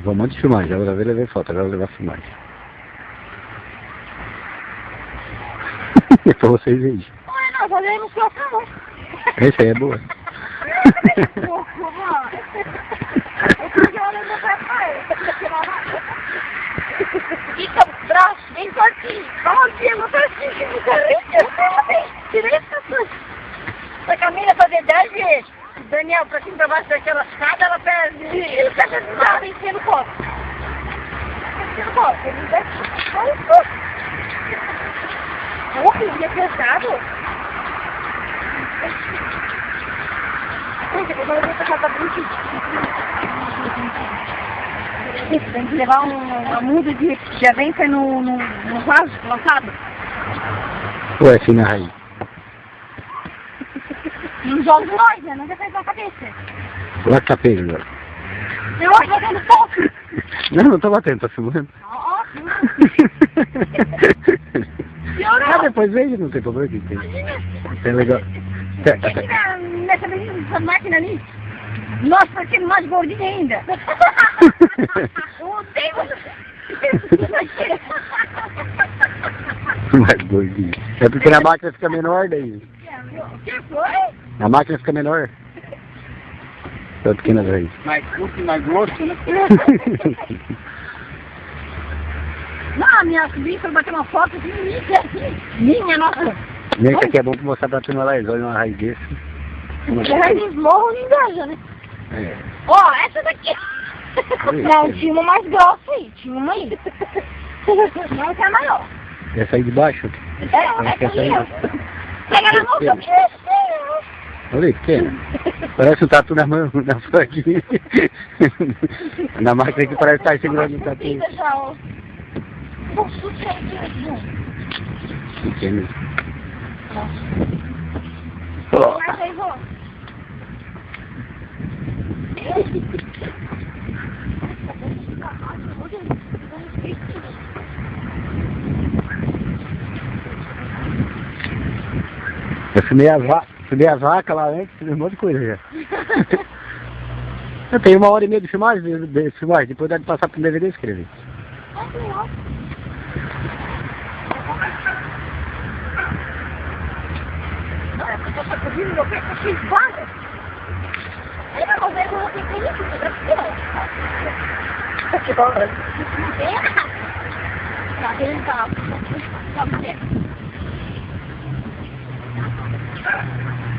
Vou um monte de filmagem, já levei foto, agora eu vou levar filmagem. É pra vocês verem. Não, fazer musculação não. Essa aí é boa. Fica o braço bem fortinho. Onde não precisa de carrinho, tirei essa coisa. A Camila fazer 10 vezes. Daniel, pra cima pra baixo daquela escada, ela perde. Ele perde a escada em cima do copo. Em cima do copo. Ele desce. O que é pesado? Agora eu vou passar pra frente. Tem que levar uma muda de aventa no vaso lançado. Ué, fina raiz. Não joga nós, né? Não já fez na cabeça. Lá que tá pego agora. Eu acho que batendo pouco. Não tô batendo, tô filmando. Ó, Ah, depois veja, não tem problema que tem. Tem legal. Nessa máquina ali. Nós parecemos mais gordinhos ainda. O tempo... Mais gordinho. É porque na máquina fica menor daí. O que foi? A máquina fica menor. Só pequenas raízes. Mais curto e mais grosso, né? Não, a minha sobrinha foi bater uma foto de minha, nossa. Gente, aqui é bom pra mostrar pra turma lá, eles olham uma raiz desse. Eles morram de inveja, né? É. Ó, essa daqui. Não, tinha uma mais grossa aí, tinha uma aí. Não, essa é a maior. Essa aí de baixo? Essa essa aí. aí. Pega na mão, Olha aí, pequena. Parece um tatu na mão, na frente. Na máquina que parece estar segurando um tatu. Pequeno. Oh. Eu filmei a vaca lá antes, fiz um monte de coisa já. Eu tenho 1h30 de filmagem, depois dá de passar pro DVD e escrever.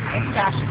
O que você acha?